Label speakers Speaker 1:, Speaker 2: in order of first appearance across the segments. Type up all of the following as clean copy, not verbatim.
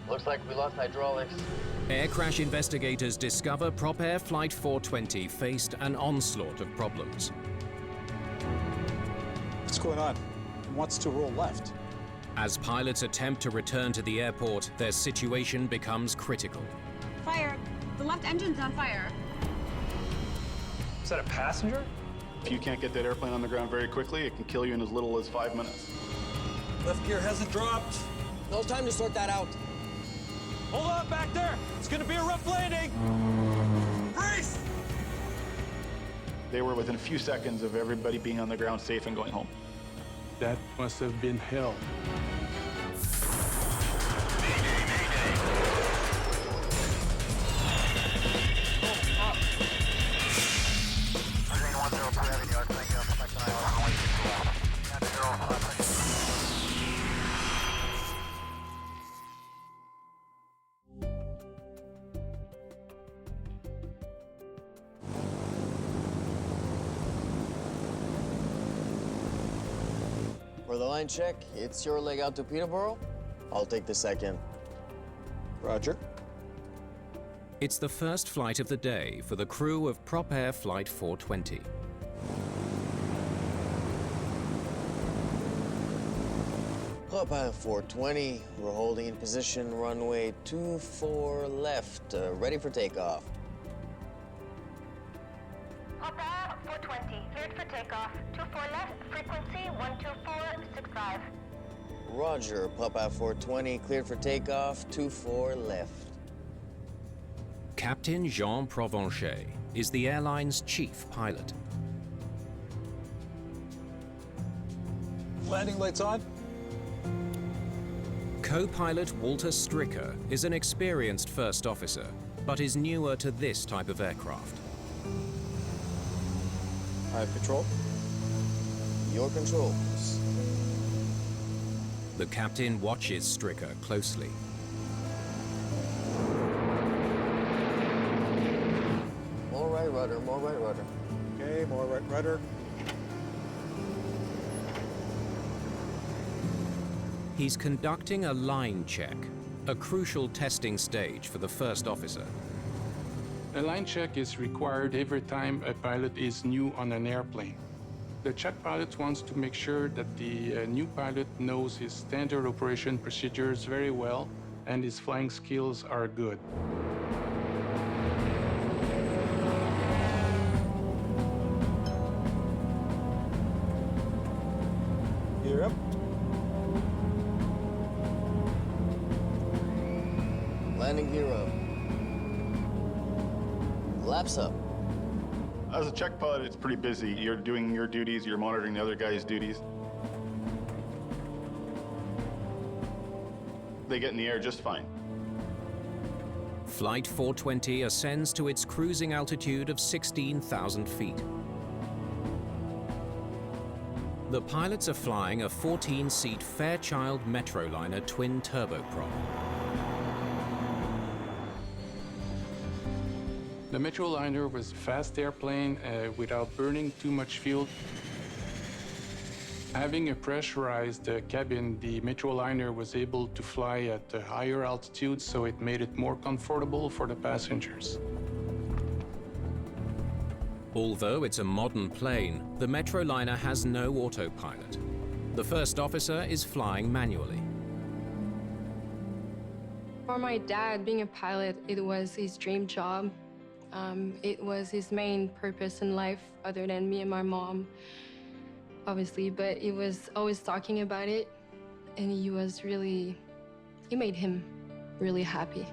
Speaker 1: Looks like we lost hydraulics.
Speaker 2: Air crash investigators discover Propair Flight 420 faced an onslaught of problems.
Speaker 3: What's going on? It wants to roll left.
Speaker 2: As pilots attempt to return to the airport, their situation becomes critical.
Speaker 4: Fire! The left engine's on fire.
Speaker 5: Is that a passenger?
Speaker 6: If you can't get that airplane on the ground very quickly, it can kill you in as little as 5 minutes.
Speaker 5: Left gear hasn't dropped.
Speaker 1: No time to sort that out.
Speaker 5: Hold on back there. It's gonna be a rough landing. Brace!
Speaker 6: They were within a few seconds of everybody being on the ground safe and going home.
Speaker 7: That must have been hell.
Speaker 1: For the line check, it's your leg out to Peterborough. I'll take the second.
Speaker 3: Roger.
Speaker 2: It's the first flight of the day for the crew of Propair Flight 420.
Speaker 1: Propair 420, we're holding in position runway 24 left, ready for takeoff.
Speaker 8: Propair 420, cleared for takeoff. 24 left, frequency 12465.
Speaker 1: Roger, Propair 420, cleared for takeoff, 24 left.
Speaker 2: Captain Jean Provencher is the airline's chief pilot.
Speaker 3: Landing lights on.
Speaker 2: Co-pilot Walter Stricker is an experienced first officer, but is newer to this type of aircraft.
Speaker 3: I have control.
Speaker 1: Your controls.
Speaker 2: The captain watches Stricker closely.
Speaker 1: More right rudder, more right rudder.
Speaker 3: Okay, more right rudder.
Speaker 2: He's conducting a line check, a crucial testing stage for the first officer.
Speaker 7: A line check is required every time a pilot is new on an airplane. The check pilot wants to make sure that the new pilot knows his standard operation procedures very well and his flying skills are good.
Speaker 3: Gear up.
Speaker 1: Landing gear up. Laps up.
Speaker 6: As a check pilot, it's pretty busy. You're doing your duties, you're monitoring the other guy's duties. They get in the air just fine.
Speaker 2: Flight 420 ascends to its cruising altitude of 16,000 feet. The pilots are flying a 14-seat Fairchild Metroliner twin turboprop.
Speaker 7: The Metroliner was a fast airplane without burning too much fuel. Having a pressurized cabin, the Metroliner was able to fly at a higher altitude, so it made it more comfortable for the passengers.
Speaker 2: Although it's a modern plane, the Metroliner has no autopilot. The first officer is flying manually.
Speaker 9: For my dad, being a pilot, it was his dream job. It was his main purpose in life, other than me and my mom, obviously, but he was always talking about it, and it made him really happy.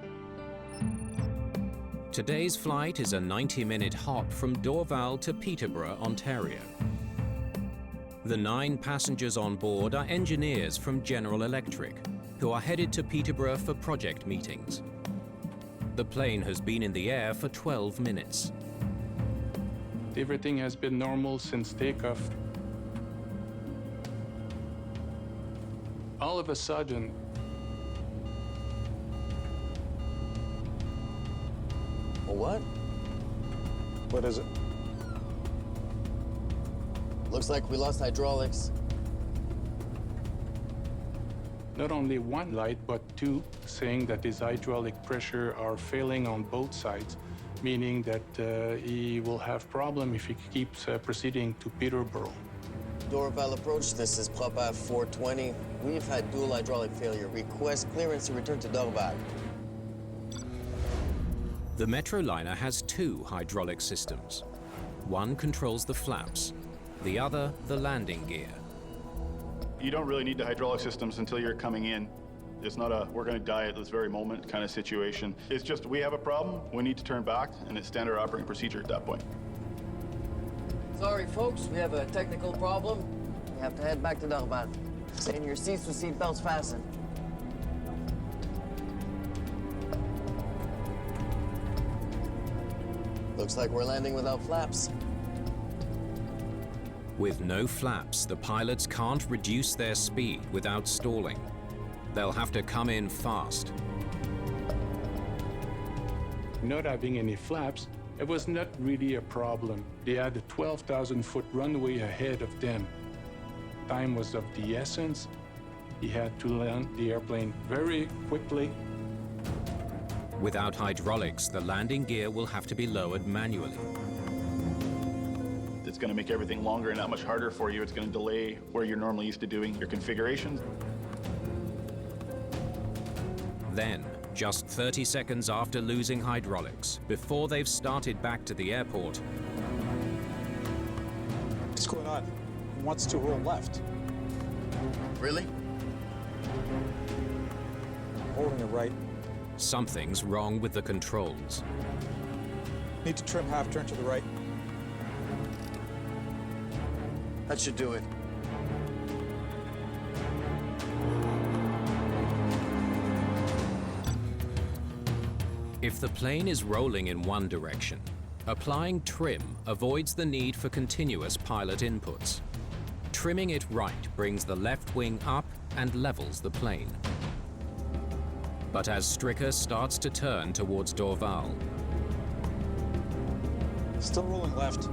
Speaker 2: Today's flight is a 90-minute hop from Dorval to Peterborough, Ontario. The 9 passengers on board are engineers from General Electric, who are headed to Peterborough for project meetings. The plane has been in the air for 12 minutes.
Speaker 7: Everything has been normal since takeoff. All of a sudden,
Speaker 1: What?
Speaker 3: What is it?
Speaker 1: Looks like we lost hydraulics.
Speaker 7: not only one light, but two, saying that his hydraulic pressure are failing on both sides, meaning that he will have problem if he keeps proceeding to Peterborough.
Speaker 1: Dorval approach, this is Propair 420. We've had dual hydraulic failure. Request clearance to return to Dorval.
Speaker 2: The Metroliner has two hydraulic systems. One controls the flaps, the other the landing gear.
Speaker 6: You don't really need the hydraulic systems until you're coming in. It's not a, we're going to die at this very moment kind of situation. It's just, we have a problem, we need to turn back, and it's standard operating procedure at that point.
Speaker 1: Sorry, folks, we have a technical problem. We have to head back to Dorval. Stay in your seats with seat belts fastened. Looks like we're landing without flaps.
Speaker 2: With no flaps, the pilots can't reduce their speed without stalling. They'll have to come in fast.
Speaker 7: Not having any flaps, it was not really a problem. They had a 12,000-foot runway ahead of them. Time was of the essence. He had to land the airplane very quickly.
Speaker 2: Without hydraulics, the landing gear will have to be lowered manually.
Speaker 6: It's going to make everything longer and that much harder for you. It's going to delay where you're normally used to doing your configurations.
Speaker 2: Then, just 30 seconds after losing hydraulics, before they've started back to the airport,
Speaker 3: What's going on? He wants to roll left.
Speaker 1: Really?
Speaker 3: Holding it right.
Speaker 2: something's wrong with the controls.
Speaker 3: Need to trim half turn to the right.
Speaker 1: That should do it.
Speaker 2: If the plane is rolling in one direction, applying trim avoids the need for continuous pilot inputs. Trimming it right brings the left wing up and levels the plane. But as Stricker starts to turn towards Dorval,
Speaker 3: Still rolling left.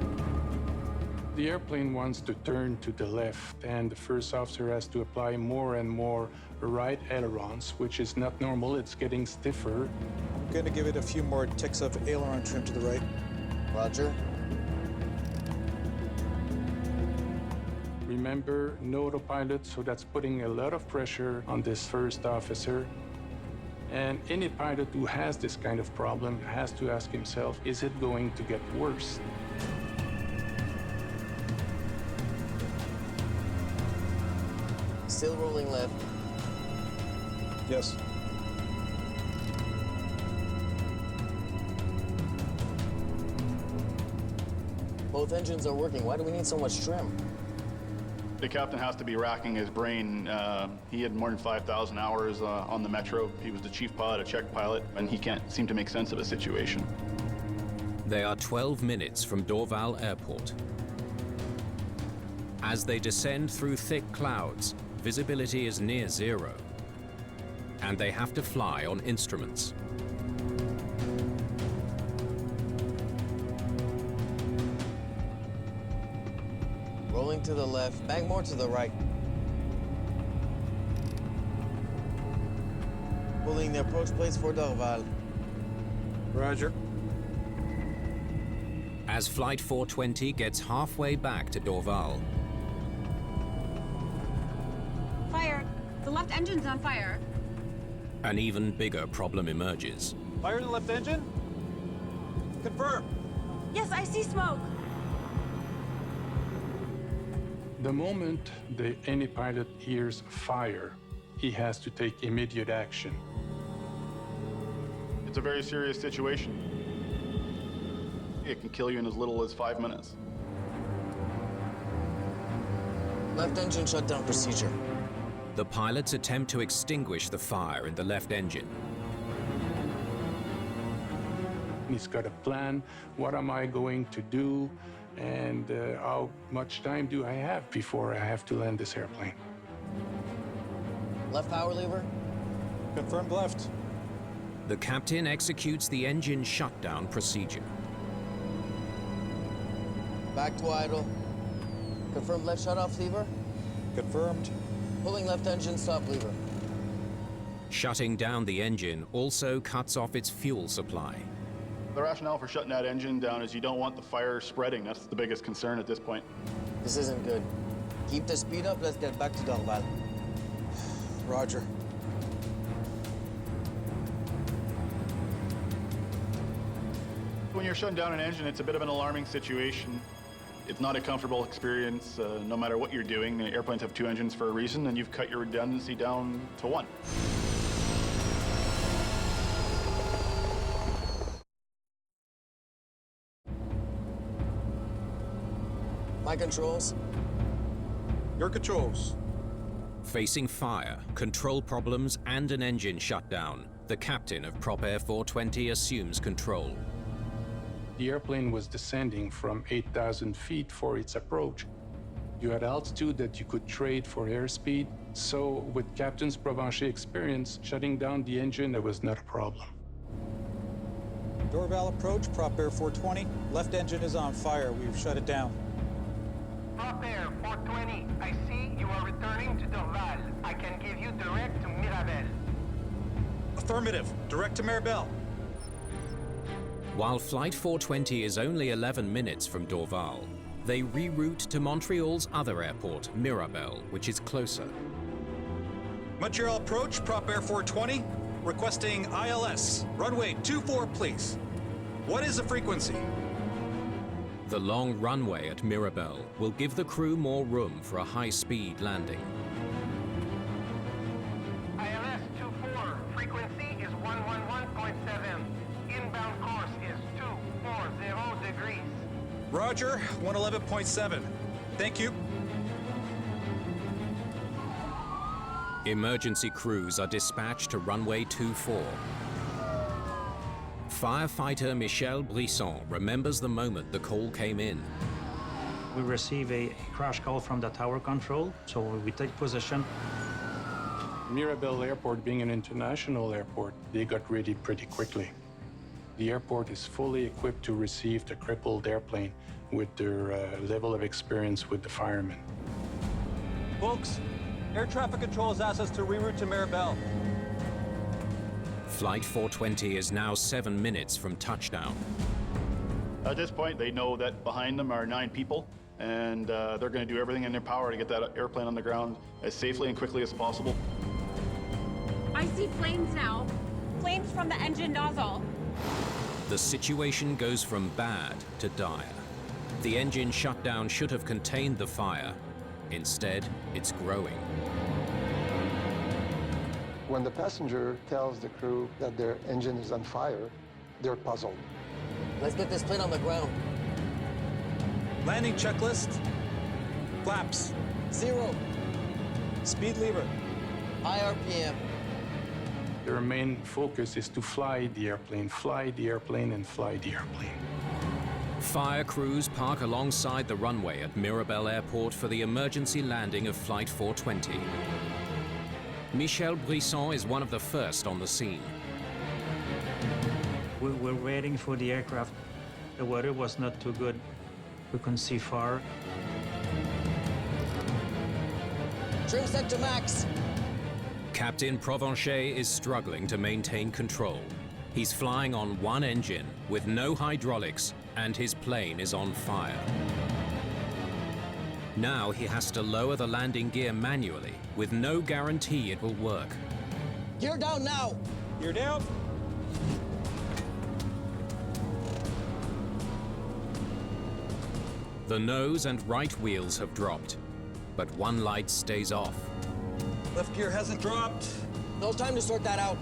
Speaker 7: The airplane wants to turn to the left, and the first officer has to apply more and more right ailerons, which is not normal. It's getting stiffer.
Speaker 3: I'm going to give it a few more ticks of aileron trim to the right.
Speaker 1: Roger.
Speaker 7: Remember, no autopilot, so that's putting a lot of pressure on this first officer. And any pilot who has this kind of problem has to ask himself, is it going to get worse?
Speaker 1: Still rolling left.
Speaker 3: Yes.
Speaker 1: Both engines are working. Why do we need so much trim?
Speaker 6: The captain has to be racking his brain. He had more than 5,000 hours on the Metro. He was the chief pilot, a Czech pilot, and he can't seem to make sense of a situation.
Speaker 2: they are 12 minutes from Dorval Airport. As they descend through thick clouds, visibility is near zero, and they have to fly on instruments.
Speaker 1: Rolling to the left, bang more to the right. Pulling the approach plates for Dorval.
Speaker 3: Roger.
Speaker 2: As Flight 420 gets halfway back to Dorval,
Speaker 4: Fire. The left engine's on fire.
Speaker 2: an even bigger problem emerges.
Speaker 5: Fire in the left engine? Confirm.
Speaker 4: Yes, I see smoke.
Speaker 7: The moment any pilot hears fire, he has to take immediate action.
Speaker 6: It's a very serious situation. It can kill you in as little as 5 minutes.
Speaker 1: Left engine shutdown procedure.
Speaker 2: The pilots attempt to extinguish the fire in the left engine.
Speaker 7: He's got a plan. What am I going to do? And how much time do I have before I have to land this airplane?
Speaker 1: Left power lever.
Speaker 3: Confirmed left.
Speaker 2: The captain executes the engine shutdown procedure.
Speaker 1: Back to idle. Confirm left shutoff lever.
Speaker 3: Confirmed.
Speaker 1: Pulling left engine stop lever.
Speaker 2: Shutting down the engine also cuts off its fuel supply.
Speaker 6: The rationale for shutting that engine down is you don't want the fire spreading. That's the biggest concern at this point.
Speaker 1: This isn't good. Keep the speed up, let's get back to Dorval.
Speaker 3: Roger.
Speaker 6: When you're shutting down an engine, it's a bit of an alarming situation. It's not a comfortable experience, no matter what you're doing. The airplanes have 2 engines for a reason, and you've cut your redundancy down to 1.
Speaker 1: My controls?
Speaker 3: Your controls.
Speaker 2: Facing fire, control problems, and an engine shutdown, the captain of Propair 420 assumes control.
Speaker 7: The airplane was descending from 8,000 feet for its approach. You had altitude that you could trade for airspeed, so with Captain Provencher's experience, shutting down the engine, that was not a problem.
Speaker 3: Dorval approach, Propair 420. Left engine is on fire. We've shut it down.
Speaker 8: Propair 420, I see you are returning to Dorval. I can give you direct to Mirabel.
Speaker 3: Affirmative. Direct to Mirabel.
Speaker 2: While Flight 420 is only 11 minutes from Dorval, they reroute to Montreal's other airport, Mirabel, which is closer.
Speaker 3: Montreal approach, Propair 420. Requesting ILS. Runway 24, please. What is the frequency?
Speaker 2: The long runway at Mirabel will give the crew more room for a high-speed landing.
Speaker 8: ILS 24, frequency is 111.7. Inbound course is 240 degrees.
Speaker 3: Roger, 111.7. Thank you.
Speaker 2: Emergency crews are dispatched to runway 24. Firefighter Michel Brisson remembers the moment the call came in.
Speaker 10: We receive a crash call from the tower control, so we take position.
Speaker 7: Mirabel Airport being an international airport, they got ready pretty quickly. The airport is fully equipped to receive the crippled airplane with their level of experience with the firemen.
Speaker 5: Folks, air traffic control has asked us to reroute to Mirabel.
Speaker 2: Flight 420 is now 7 minutes from touchdown.
Speaker 6: At this point, they know that behind them are 9 people, and they're going to do everything in their power to get that airplane on the ground as safely and quickly as possible.
Speaker 4: I see flames now. Flames from the engine nozzle.
Speaker 2: The situation goes from bad to dire. The engine shutdown should have contained the fire. Instead, it's growing.
Speaker 11: When the passenger tells the crew that their engine is on fire, they're puzzled.
Speaker 1: Let's get this plane on the ground.
Speaker 3: Landing checklist. Flaps.
Speaker 1: 0.
Speaker 3: Speed lever.
Speaker 1: High RPM.
Speaker 7: Their main focus is to fly the airplane, and fly the airplane.
Speaker 2: Fire crews park alongside the runway at Mirabel Airport for the emergency landing of Flight 420. Michel Brisson is one of the first on the scene.
Speaker 10: We're waiting for the aircraft. The weather was not too good. We couldn't see far.
Speaker 1: Trim set to max.
Speaker 2: Captain Provencher is struggling to maintain control. He's flying on one engine with no hydraulics, and his plane is on fire. Now he has to lower the landing gear manually, with no guarantee it will work.
Speaker 1: Gear down now.
Speaker 3: Gear down.
Speaker 2: The nose and right wheels have dropped, but one light stays off.
Speaker 3: Left gear hasn't dropped.
Speaker 1: No time to sort that out.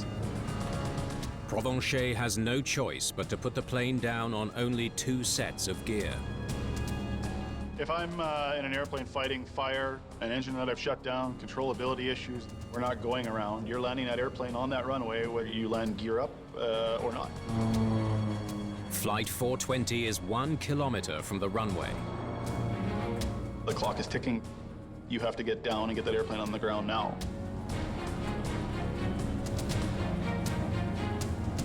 Speaker 2: Provencher has no choice but to put the plane down on only 2 sets of gear.
Speaker 6: If I'm in an airplane fighting fire, an engine that I've shut down, controllability issues, we're not going around. You're landing that airplane on that runway, whether you land gear up or not.
Speaker 2: Flight 420 is 1 kilometer from the runway.
Speaker 6: The clock is ticking. You have to get down and get that airplane on the ground now.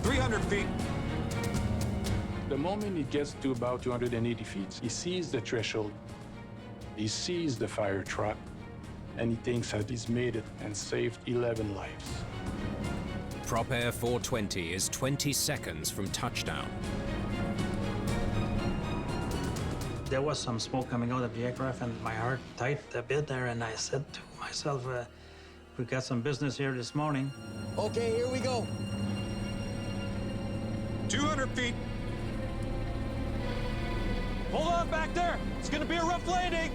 Speaker 3: 300 feet.
Speaker 7: The moment he gets to about 280 feet, he sees the threshold, he sees the fire trap, and he thinks that he's made it and saved 11 lives.
Speaker 2: Propair 420 is 20 seconds from touchdown.
Speaker 10: There was some smoke coming out of the aircraft, and my heart tightened a bit there, and I said to myself, we got some business here this morning.
Speaker 1: Okay, here we go.
Speaker 3: 200 feet.
Speaker 5: Hold on back there. It's gonna be a rough landing.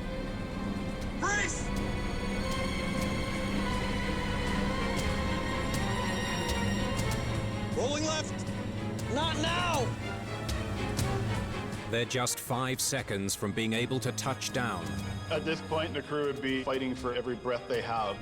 Speaker 3: Brace! Rolling left.
Speaker 1: Not now!
Speaker 2: They're just 5 seconds from being able to touch down.
Speaker 6: At this point, the crew would be fighting for every breath they have.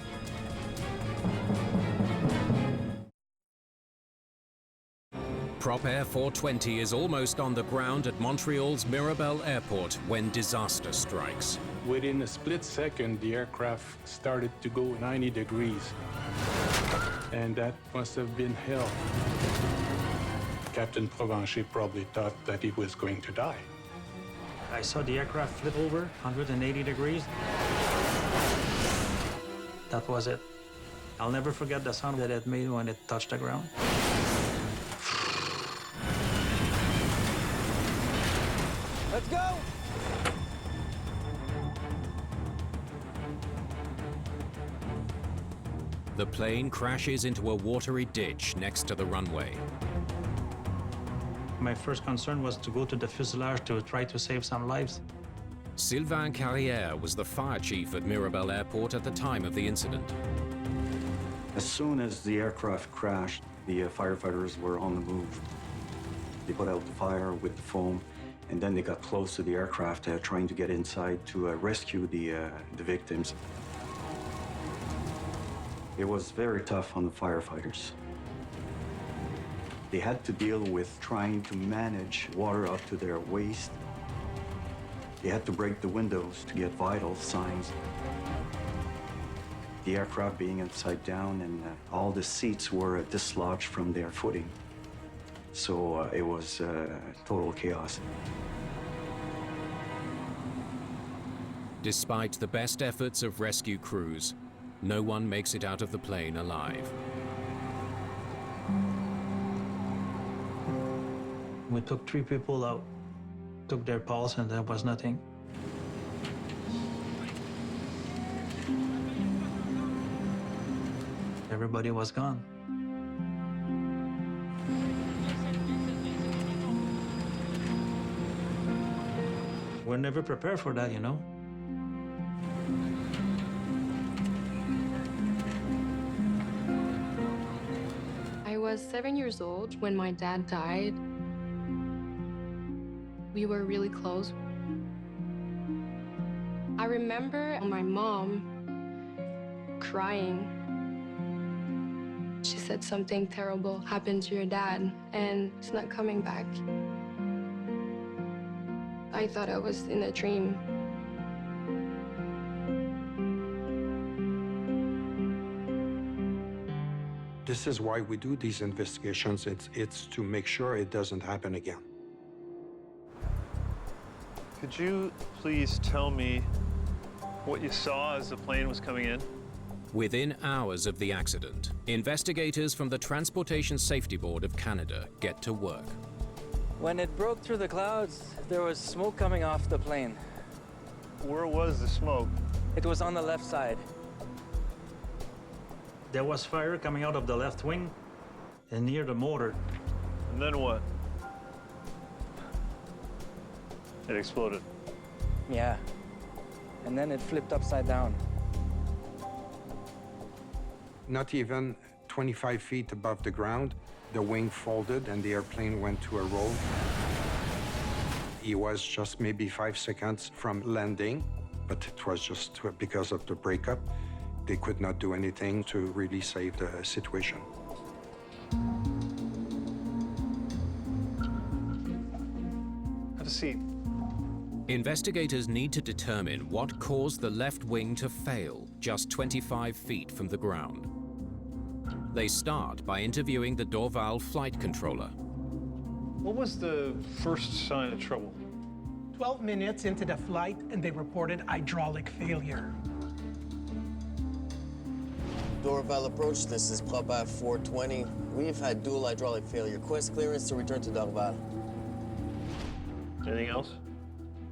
Speaker 2: Propair 420 is almost on the ground at Montreal's Mirabel Airport when disaster strikes.
Speaker 7: Within a split second, the aircraft started to go 90 degrees. And that must have been hell. Captain Provencher probably thought that he was going to die.
Speaker 10: I saw the aircraft flip over 180 degrees. That was it. I'll never forget the sound that it made when it touched the ground.
Speaker 1: Let's go!
Speaker 2: The plane crashes into a watery ditch next to the runway.
Speaker 10: My first concern was to go to the fuselage to try to save some lives.
Speaker 2: Sylvain Carrière was the fire chief at Mirabel Airport at the time of the incident.
Speaker 12: As soon as the aircraft crashed, the firefighters were on the move. They put out the fire with the foam, and then they got close to the aircraft, trying to get inside to rescue the victims. It was very tough on the firefighters. They had to deal with trying to manage water up to their waist. They had to break the windows to get vital signs. The aircraft being upside down, and all the seats were dislodged from their footing. So it was total chaos.
Speaker 2: Despite the best efforts of rescue crews, no one makes it out of the plane alive.
Speaker 10: We took 3 people out, took their pulse, and there was nothing. Everybody was gone. We're never prepared for that, you know?
Speaker 9: I was 7 years old when my dad died. We were really close. I remember my mom crying. She said something terrible happened to your dad, and he's not coming back. I thought I was in a dream.
Speaker 13: This is why we do these investigations. It's to make sure it doesn't happen again.
Speaker 14: Could you please tell me what you saw as the plane was coming in?
Speaker 2: Within hours of the accident, investigators from the Transportation Safety Board of Canada get to work.
Speaker 15: When it broke through the clouds, there was smoke coming off the plane.
Speaker 14: Where was the smoke?
Speaker 15: It was on the left side.
Speaker 10: There was fire coming out of the left wing and near the motor.
Speaker 14: And then what? It exploded.
Speaker 15: Yeah. And then it flipped upside down.
Speaker 13: Not even 25 feet above the ground, the wing folded and the airplane went to a roll. He was just maybe 5 seconds from landing, but it was just because of the breakup. They could not do anything to really save the situation.
Speaker 14: Have a seat.
Speaker 2: Investigators need to determine what caused the left wing to fail just 25 feet from the ground. They start by interviewing the Dorval flight controller.
Speaker 14: What was the first sign of trouble?
Speaker 16: 12 minutes into the flight, and they reported hydraulic failure.
Speaker 1: Dorval approach, this is Propair 420. We've had dual hydraulic failure. Request clearance to return to Dorval.
Speaker 14: Anything else?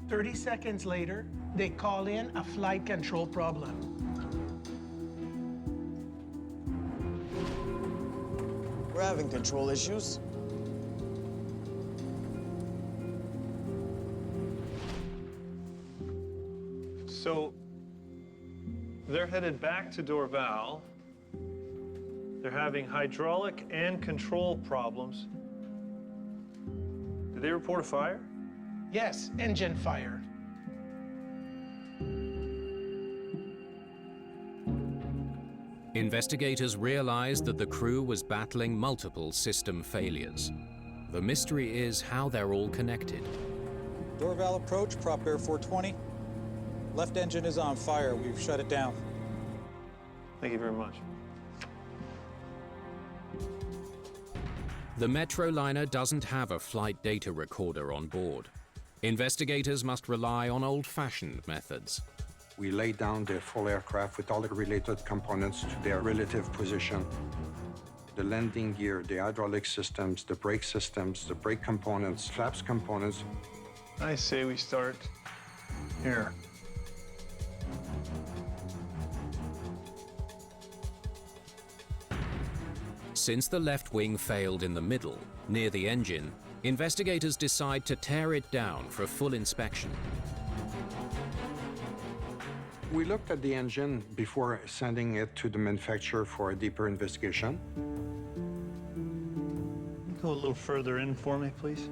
Speaker 16: 30 seconds later, they call in a flight control problem.
Speaker 1: We're having control issues.
Speaker 14: So they're headed back to Dorval. They're having hydraulic and control problems. Did they report a fire?
Speaker 16: Yes, engine fire.
Speaker 2: Investigators realized that the crew was battling multiple system failures. The mystery is how they're all connected.
Speaker 17: Dorval approach, Propair 420. Left engine is on fire. We've shut it down.
Speaker 14: Thank you very much.
Speaker 2: The Metroliner doesn't have a flight data recorder on board. Investigators must rely on old-fashioned methods.
Speaker 13: We laid down the full aircraft with all the related components to their relative position. The landing gear, the hydraulic systems, the brake systems, the brake components, flaps components.
Speaker 14: I say we start here.
Speaker 2: Since the left wing failed in the middle, near the engine, investigators decide to tear it down for a full inspection.
Speaker 13: We looked at the engine before sending it to the manufacturer for a deeper investigation.
Speaker 14: Go a little further in for me, please.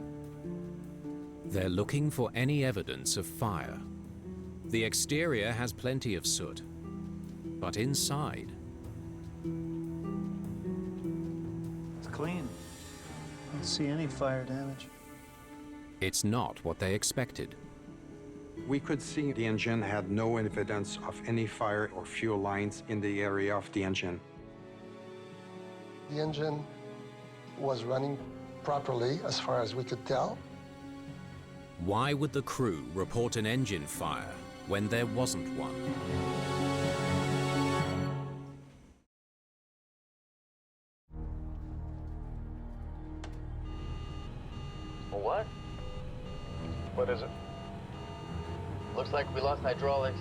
Speaker 2: They're looking for any evidence of fire. The exterior has plenty of soot, but inside...
Speaker 14: It's clean. I don't see any fire damage.
Speaker 2: It's not what they expected.
Speaker 13: We could see the engine had no evidence of any fire or fuel lines in the area of the engine.
Speaker 11: The engine was running properly as far as we could tell.
Speaker 2: Why would the crew report an engine fire when there wasn't one?
Speaker 1: What?
Speaker 14: What is it?
Speaker 1: Looks like we lost hydraulics.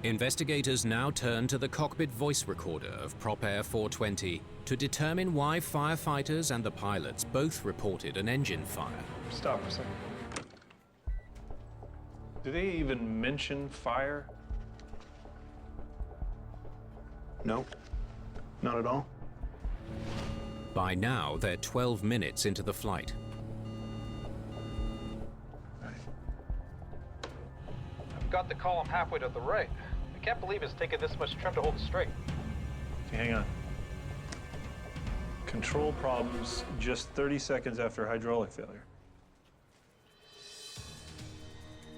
Speaker 2: Investigators now turn to the cockpit voice recorder of Propair 420 to determine why firefighters and the pilots both reported an engine fire.
Speaker 14: Stop for a second. Do they even mention fire? No, not at all.
Speaker 2: By now, they're 12 minutes into the flight.
Speaker 17: Got the column halfway to the right. I can't believe it's taken this much trim to hold it straight.
Speaker 14: Okay, hang on. Control problems just 30 seconds after hydraulic failure.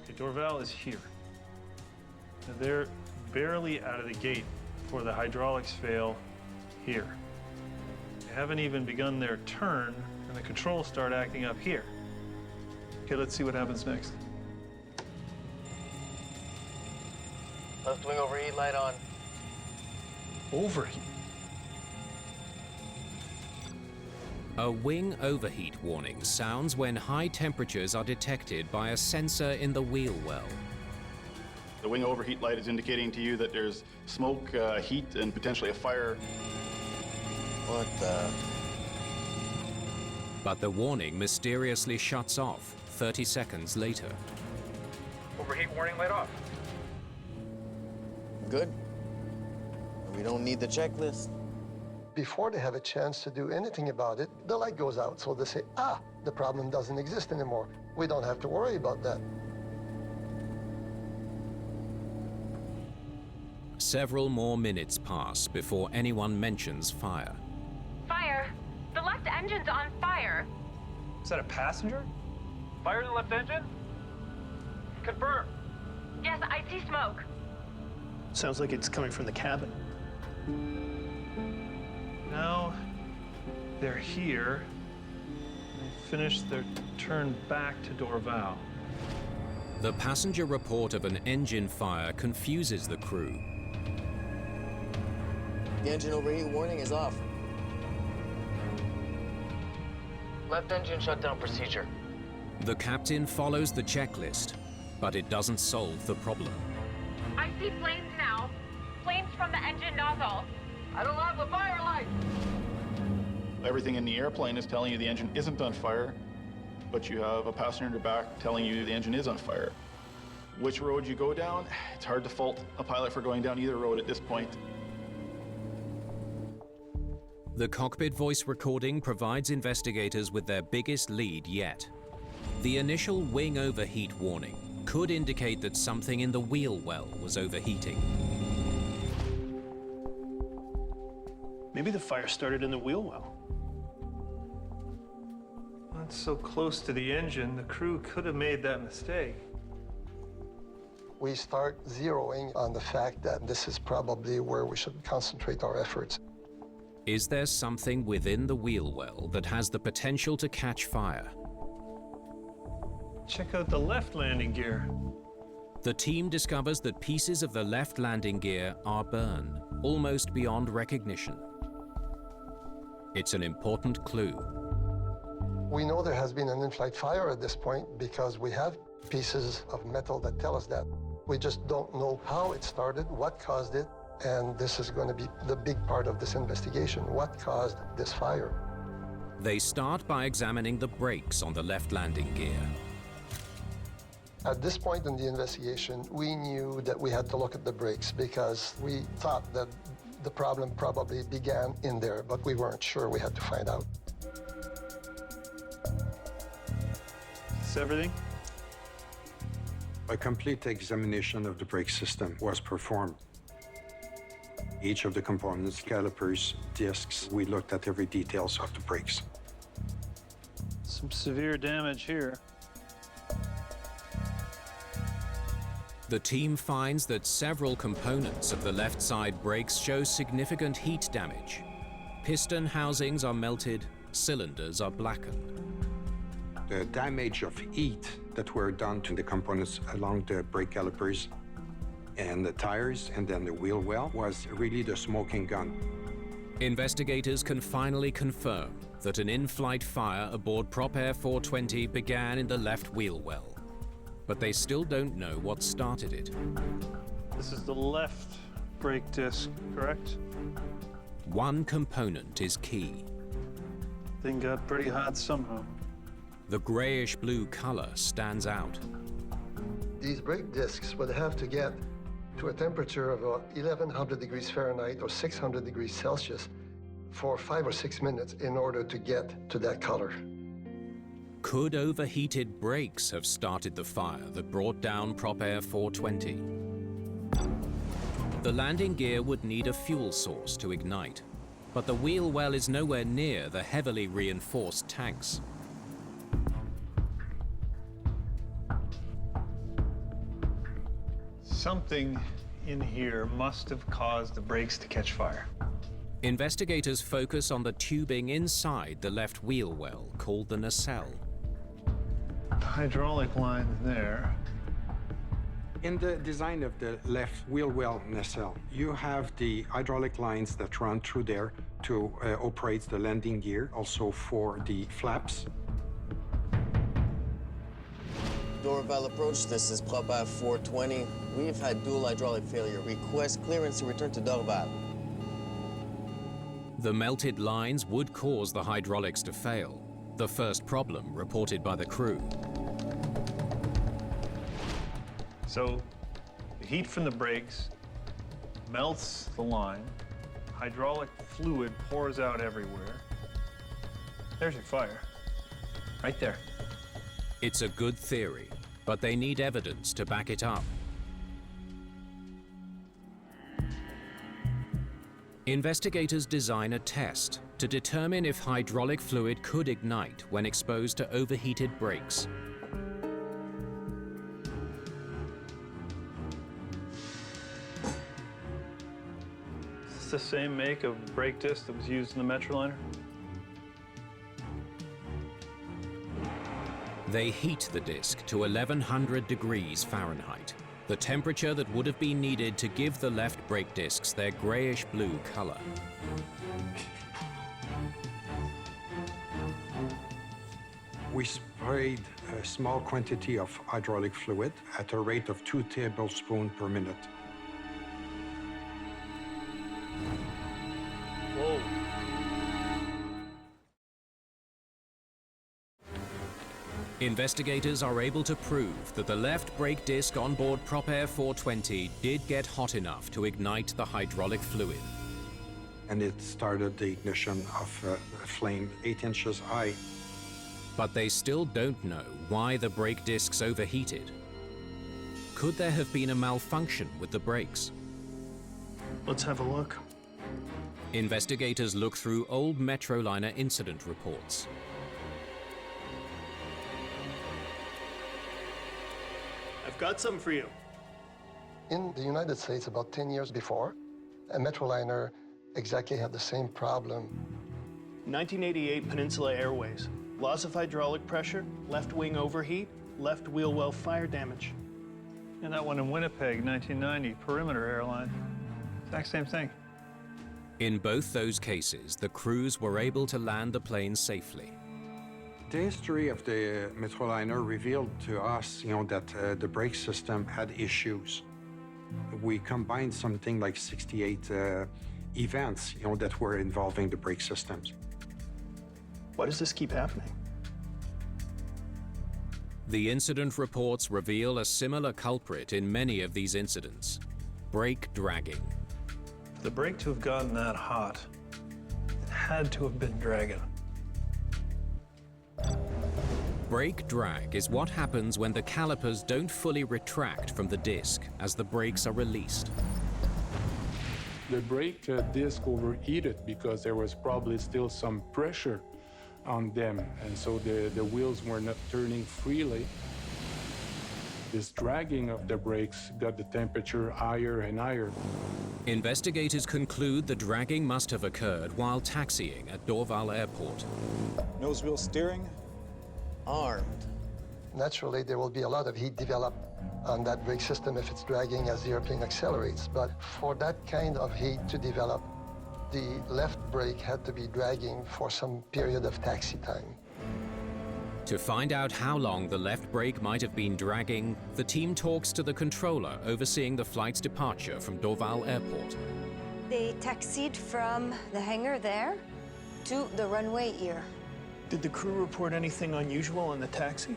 Speaker 14: Okay, Dorval is here. And they're barely out of the gate before the hydraulics fail here. They haven't even begun their turn, and the controls start acting up here. Okay, let's see what happens next.
Speaker 1: Left wing overheat light on.
Speaker 14: Overheat?
Speaker 2: A wing overheat warning sounds when high temperatures are detected by a sensor in the wheel well.
Speaker 6: The wing overheat light is indicating to you that there's smoke, heat, and potentially a fire.
Speaker 1: What the?
Speaker 2: But the warning mysteriously shuts off 30 seconds later.
Speaker 17: Overheat warning light off.
Speaker 1: Good. We don't need the checklist.
Speaker 11: Before they have a chance to do anything about it, the light goes out. So they say, ah, the problem doesn't exist anymore. We don't have to worry about that.
Speaker 2: Several more minutes pass before anyone mentions fire.
Speaker 8: Fire. The left engine's on fire.
Speaker 14: Is that a passenger?
Speaker 17: Fire in the left engine? Confirm.
Speaker 8: Yes, I see smoke.
Speaker 18: Sounds like it's coming from the cabin.
Speaker 14: Now they're here. They finished their turn back to Dorval.
Speaker 2: The passenger report of an engine fire confuses the crew.
Speaker 1: The engine overheat warning is off.
Speaker 15: Left engine shutdown procedure.
Speaker 2: The captain follows the checklist, but it doesn't solve the problem.
Speaker 4: I see flames now. Flames from the engine nozzle.
Speaker 15: I don't have the fire light.
Speaker 6: Everything in the airplane is telling you the engine isn't on fire, but you have a passenger in your back telling you the engine is on fire. Which road you go down, it's hard to fault a pilot for going down either road at this point.
Speaker 2: The cockpit voice recording provides investigators with their biggest lead yet. The initial wing overheat warning could indicate that something in the wheel well was overheating.
Speaker 18: Maybe the fire started in the wheel well.
Speaker 14: That's so close to the engine, the crew could have made that mistake.
Speaker 11: We start zeroing on the fact that this is probably where we should concentrate our efforts.
Speaker 2: Is there something within the wheel well that has the potential to catch fire?
Speaker 14: Check out the left landing gear.
Speaker 2: The team discovers that pieces of the left landing gear are burned, almost beyond recognition. It's an important clue.
Speaker 11: We know there has been an in-flight fire at this point because we have pieces of metal that tell us that. We just don't know how it started, what caused it, and this is going to be the big part of this investigation. What caused this fire?
Speaker 2: They start by examining the brakes on the left landing gear.
Speaker 11: At this point in the investigation, we knew that we had to look at the brakes because we thought that the problem probably began in there, but we weren't sure. We had to find out.
Speaker 14: Is this everything?
Speaker 13: A complete examination of the brake system was performed. Each of the components, calipers, discs, we looked at every details of the brakes.
Speaker 14: Some severe damage here.
Speaker 2: The team finds that several components of the left side brakes show significant heat damage. Piston housings are melted, cylinders are blackened.
Speaker 13: The damage of heat that were done to the components along the brake calipers and the tires and then the wheel well was really the smoking gun.
Speaker 2: Investigators can finally confirm that an in-flight fire aboard Propair 420 began in the left wheel well. But they still don't know what started it.
Speaker 14: This is the left brake disc, correct?
Speaker 2: One component is key.
Speaker 14: Thing got pretty hot somehow.
Speaker 2: The grayish-blue color stands out.
Speaker 11: These brake discs would have to get to a temperature of 1100 degrees Fahrenheit or 600 degrees Celsius for 5 or 6 minutes in order to get to that color.
Speaker 2: Could overheated brakes have started the fire that brought down Propair 420? The landing gear would need a fuel source to ignite, but the wheel well is nowhere near the heavily reinforced tanks.
Speaker 14: Something in here must have caused the brakes to catch fire.
Speaker 2: Investigators focus on the tubing inside the left wheel well, called the nacelle.
Speaker 14: Hydraulic line there.
Speaker 13: In the design of the left wheel well nacelle, you have the hydraulic lines that run through there to operate the landing gear, also for the flaps.
Speaker 1: Dorval approach, this is Propair 420. We've had dual hydraulic failure. Request clearance to return to Dorval.
Speaker 2: The melted lines would cause the hydraulics to fail, the first problem reported by the crew.
Speaker 14: So the heat from the brakes melts the line, hydraulic fluid pours out everywhere. There's your fire, right there.
Speaker 2: It's a good theory, but they need evidence to back it up. Investigators design a test to determine if hydraulic fluid could ignite when exposed to overheated brakes.
Speaker 14: Is this the same make of brake disc that was used in the Metroliner?
Speaker 2: They heat the disc to 1100 degrees Fahrenheit. the temperature that would have been needed to give the left brake discs their grayish-blue color.
Speaker 13: We sprayed a small quantity of hydraulic fluid at a rate of 2 tablespoons per minute.
Speaker 18: Whoa.
Speaker 2: Investigators are able to prove that the left brake disc on board Propair 420 did get hot enough to ignite the hydraulic fluid.
Speaker 13: And it started the ignition of a flame 8 inches high.
Speaker 2: But they still don't know why the brake discs overheated. Could there have been a malfunction with the brakes?
Speaker 18: Let's have a look.
Speaker 2: Investigators look through old Metroliner incident reports.
Speaker 18: I've got something for you.
Speaker 11: In the United States, about 10 years before, a Metroliner exactly had the same problem.
Speaker 18: 1988 Peninsula Airways. Loss of hydraulic pressure, left wing overheat, left wheel well fire damage.
Speaker 14: And that one in Winnipeg, 1990, Perimeter Airline. Exact same thing.
Speaker 2: In both those cases, the crews were able to land the plane safely.
Speaker 13: The history of the Metroliner revealed to us, that the brake system had issues. We combined something like 68 events, that were involving the brake systems.
Speaker 18: Why does this keep happening?
Speaker 2: The incident reports reveal a similar culprit in many of these incidents: brake dragging.
Speaker 14: For the brake to have gotten that hot, it had to have been dragging.
Speaker 2: Brake drag is what happens when the calipers don't fully retract from the disc as the brakes are released.
Speaker 7: The brake disc overheated because there was probably still some pressure on them, and so the wheels were not turning freely. This dragging of the brakes got the temperature higher and higher.
Speaker 2: Investigators conclude the dragging must have occurred while taxiing at Dorval Airport.
Speaker 17: Nose wheel steering.
Speaker 1: Armed.
Speaker 11: Naturally, there will be a lot of heat developed on that brake system if it's dragging as the airplane accelerates. But for that kind of heat to develop, the left brake had to be dragging for some period of taxi time.
Speaker 2: To find out how long the left brake might have been dragging, the team talks to the controller overseeing the flight's departure from Dorval Airport.
Speaker 19: They taxied from the hangar there to the runway here.
Speaker 18: Did the crew report anything unusual on the taxi?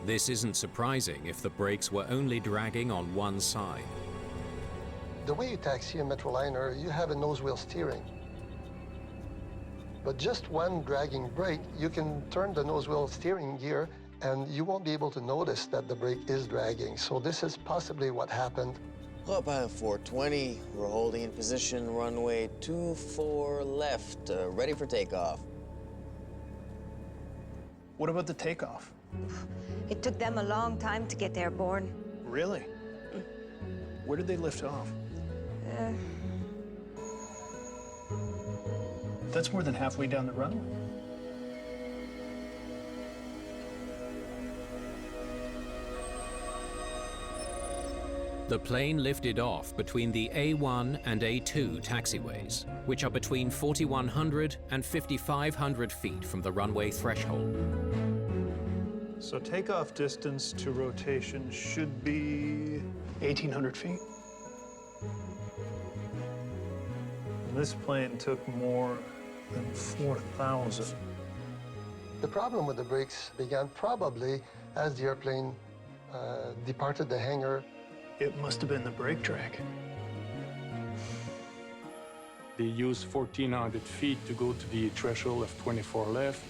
Speaker 2: This isn't surprising if the brakes were only dragging on one side.
Speaker 11: The way you taxi a Metroliner, you have a nose wheel steering. But just one dragging brake, you can turn the nose wheel steering gear and you won't be able to notice that the brake is dragging. So this is possibly what happened.
Speaker 1: Propair 420, we're holding in position, runway 24 left, ready for takeoff.
Speaker 18: What about the takeoff?
Speaker 19: It took them a long time to get airborne.
Speaker 18: Really? Where did they lift off? That's more than halfway down the runway.
Speaker 2: The plane lifted off between the A1 and A2 taxiways, which are between 4,100 and 5,500 feet from the runway threshold.
Speaker 14: So takeoff distance to rotation should be
Speaker 18: 1,800 feet.
Speaker 14: This plane took more than 4,000.
Speaker 11: The problem with the brakes began probably as the airplane departed the hangar.
Speaker 18: It must have been the brake drag.
Speaker 7: They used 1,400 feet to go to the threshold of 24 left.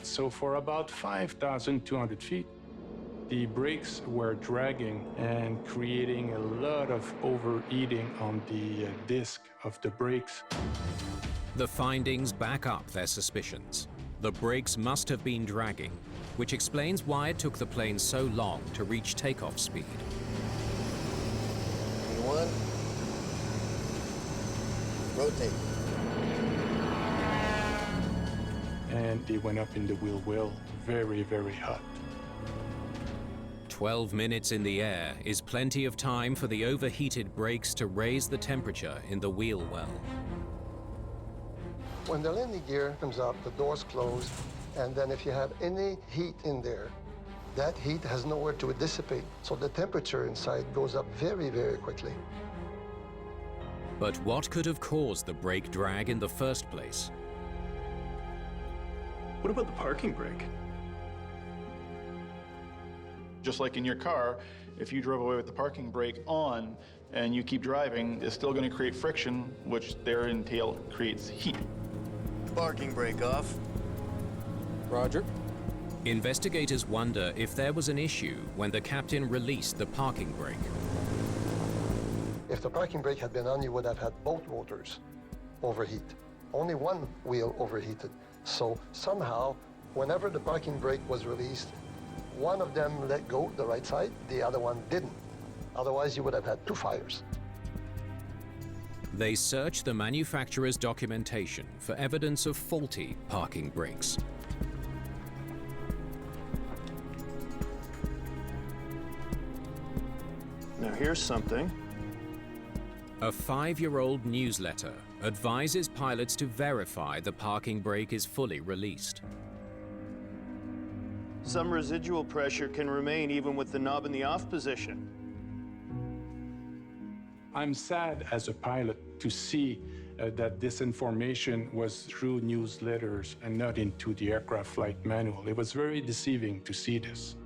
Speaker 7: So for about 5,200 feet, the brakes were dragging and creating a lot of overheating on the disc of the brakes.
Speaker 2: The findings back up their suspicions. The brakes must have been dragging, which explains why it took the plane so long to reach takeoff speed.
Speaker 1: One. Rotate.
Speaker 7: And they went up in the wheel well, very, very hot.
Speaker 2: 12 minutes in the air is plenty of time for the overheated brakes to raise the temperature in the wheel well.
Speaker 11: When the landing gear comes up, the doors close, and then if you have any heat in there, that heat has nowhere to dissipate, so the temperature inside goes up very, very quickly.
Speaker 2: But what could have caused the brake drag in the first place?
Speaker 18: What about the parking brake?
Speaker 6: Just like in your car, if you drove away with the parking brake on and you keep driving, it's still going to create friction, which there in tail creates heat.
Speaker 1: Parking brake off.
Speaker 2: Roger. Investigators wonder if there was an issue when the captain released the parking brake.
Speaker 11: If the parking brake had been on, you would have had both rotors overheat. Only one wheel overheated. So somehow, whenever the parking brake was released, one of them let go, the right side, the other one didn't. Otherwise, you would have had two fires.
Speaker 2: They search the manufacturer's documentation for evidence of faulty parking brakes.
Speaker 18: Now here's something.
Speaker 2: A 5-year-old newsletter advises pilots to verify the parking brake is fully released.
Speaker 18: Some residual pressure can remain even with the knob in the off position.
Speaker 7: I'm sad as a pilot to see that this information was through newsletters and not into the aircraft flight manual. It was very deceiving to see this.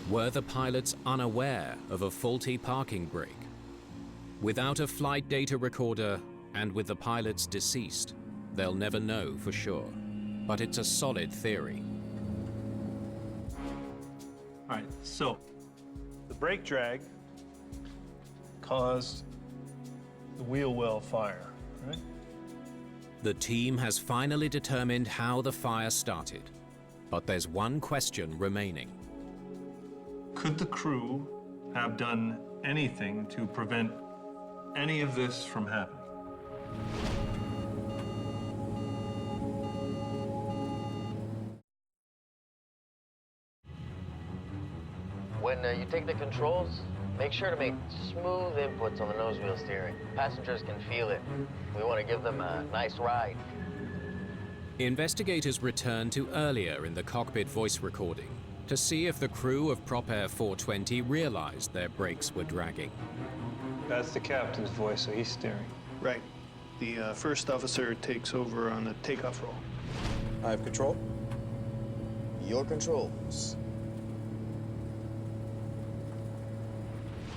Speaker 2: Were the pilots unaware of a faulty parking brake? Without a flight data recorder and with the pilots deceased, they'll never know for sure. But it's a solid theory.
Speaker 14: All right, so the brake drag caused the wheel well fire, right?
Speaker 2: The team has finally determined how the fire started, but there's one question remaining.
Speaker 14: Could the crew have done anything to prevent any of this from happening?
Speaker 1: When you take the controls, make sure to make smooth inputs on the nose wheel steering. Passengers can feel it. We want to give them a nice ride.
Speaker 2: Investigators return to earlier in the cockpit voice recording to see if the crew of Propair 420 realized their brakes were dragging.
Speaker 14: That's the captain's voice, so he's steering.
Speaker 18: Right. The first officer takes over on the takeoff roll.
Speaker 17: I have control.
Speaker 1: Your controls.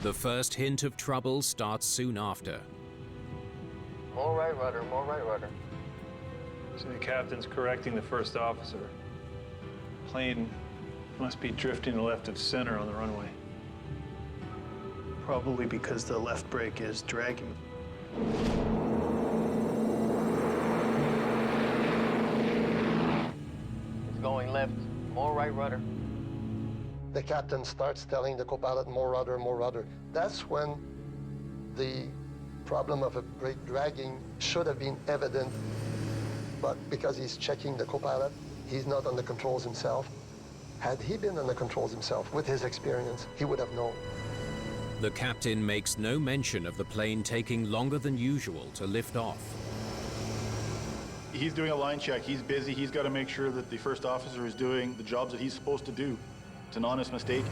Speaker 2: The first hint of trouble starts soon after.
Speaker 1: More right rudder, more right rudder.
Speaker 14: So the captain's correcting the first officer. Plane must be drifting left of center on the runway.
Speaker 18: Probably because the left brake is dragging.
Speaker 1: It's going left, more right rudder.
Speaker 11: The captain starts telling the co-pilot, more rudder, more rudder. That's when the problem of a brake dragging should have been evident, but because he's checking the co-pilot, he's not on the controls himself. Had he been on the controls himself, with his experience, he would have known.
Speaker 2: The captain makes no mention of the plane taking longer than usual to lift off.
Speaker 6: He's doing a line check. He's busy. He's got to make sure that the first officer is doing the jobs that he's supposed to do. It's an honest mistake.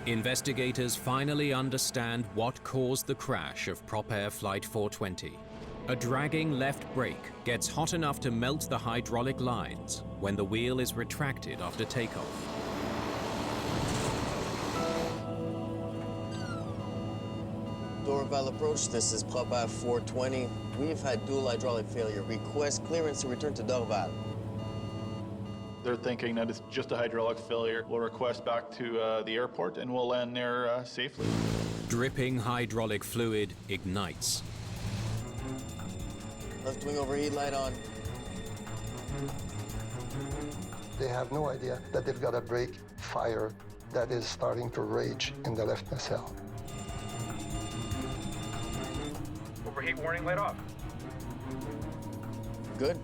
Speaker 2: Investigators finally understand what caused the crash of Propair Flight 420. A dragging left brake gets hot enough to melt the hydraulic lines when the wheel is retracted after takeoff.
Speaker 1: Dorval approach, this is Propair 420. We've had dual hydraulic failure. Request clearance to return to Dorval.
Speaker 6: They're thinking that it's just a hydraulic failure. We'll request back to the airport and we'll land there safely.
Speaker 2: Dripping hydraulic fluid ignites.
Speaker 1: Left wing overheat light on.
Speaker 11: They have no idea that they've got a brake fire that is starting to rage in the left nacelle.
Speaker 5: Overheat warning light off.
Speaker 1: Good.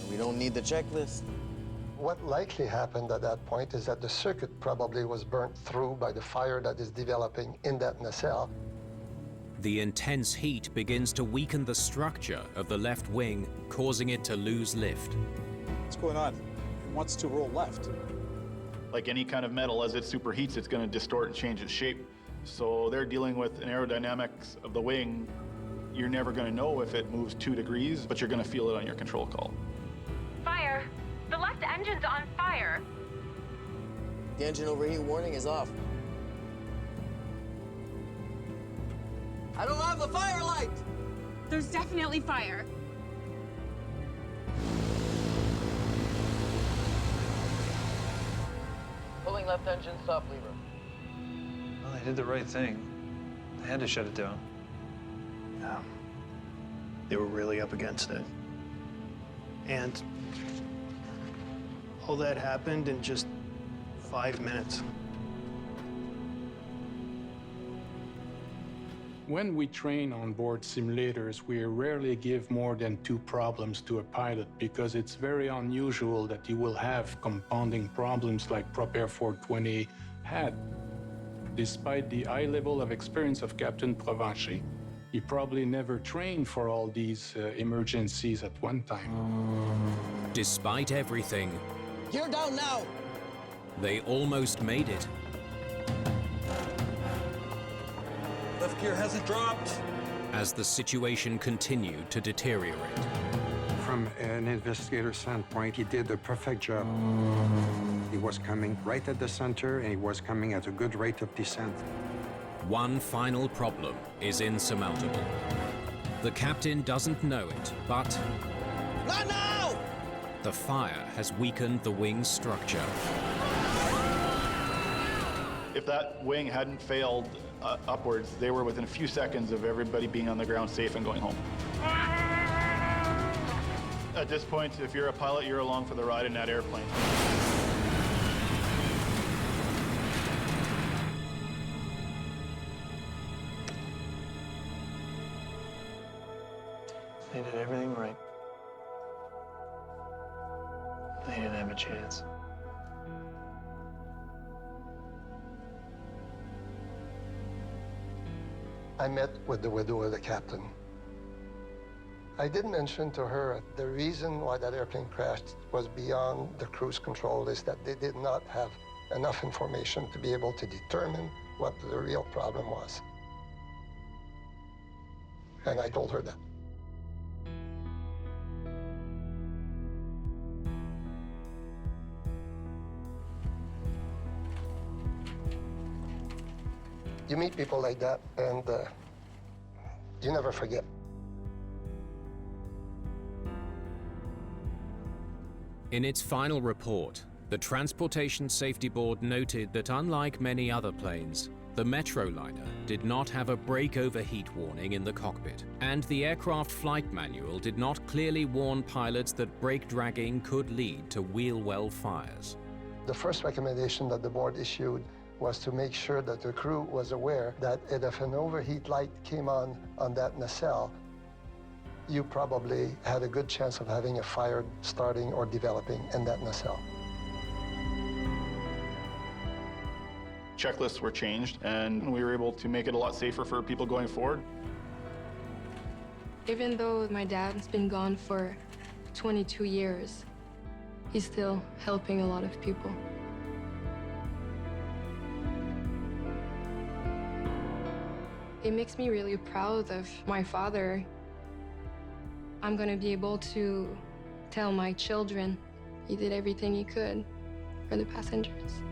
Speaker 1: We don't need the checklist.
Speaker 11: What likely happened at that point is that the circuit probably was burnt through by the fire that is developing in that nacelle.
Speaker 2: The intense heat begins to weaken the structure of the left wing, causing it to lose lift.
Speaker 17: What's going on? It wants to roll left.
Speaker 6: Like any kind of metal, as it superheats, it's going to distort and change its shape. So they're dealing with an aerodynamics of the wing. You're never going to know if it moves 2 degrees, but you're going to feel it on your control call.
Speaker 8: Fire. The left engine's on fire.
Speaker 1: The engine overheat warning is off. I don't have the fire light!
Speaker 4: There's definitely fire.
Speaker 1: Pulling left engine stop lever.
Speaker 14: Well, they did the right thing. They had to shut it down.
Speaker 18: Yeah. They were really up against it. And all that happened in just 5 minutes.
Speaker 7: When we train on board simulators, we rarely give more than 2 problems to a pilot because it's very unusual that you will have compounding problems like Propair 420 had. Despite the high level of experience of Captain Provencher, he probably never trained for all these emergencies at one time.
Speaker 2: Despite everything,
Speaker 1: Gear down now!
Speaker 2: they almost made it.
Speaker 5: Left gear hasn't dropped.
Speaker 2: As the situation continued to deteriorate.
Speaker 13: From an investigator standpoint, he did a perfect job. He was coming right at the center, and he was coming at a good rate of descent.
Speaker 2: One final problem is insurmountable. The captain doesn't know it, but
Speaker 1: Not now!
Speaker 2: the fire has weakened the wing's structure.
Speaker 6: If that wing hadn't failed upwards, they were within a few seconds of everybody being on the ground safe and going home. At this point, if you're a pilot, you're along for the ride in that airplane.
Speaker 18: They did everything right. They didn't have a chance.
Speaker 11: I met with the widow of the captain. I did mention to her the reason why that airplane crashed was beyond the cruise control, is that they did not have enough information to be able to determine what the real problem was. And I told her that. You meet people like that, and you never forget.
Speaker 2: In its final report, the Transportation Safety Board noted that unlike many other planes, the Metroliner did not have a brake overheat warning in the cockpit, and the aircraft flight manual did not clearly warn pilots that brake dragging could lead to wheel well fires.
Speaker 11: The first recommendation that the board issued was to make sure that the crew was aware that if an overheat light came on that nacelle, you probably had a good chance of having a fire starting or developing in that nacelle.
Speaker 6: Checklists were changed, and we were able to make it a lot safer for people going forward.
Speaker 9: Even though my dad's been gone for 22 years, he's still helping a lot of people. It makes me really proud of my father. I'm gonna be able to tell my children he did everything he could for the passengers.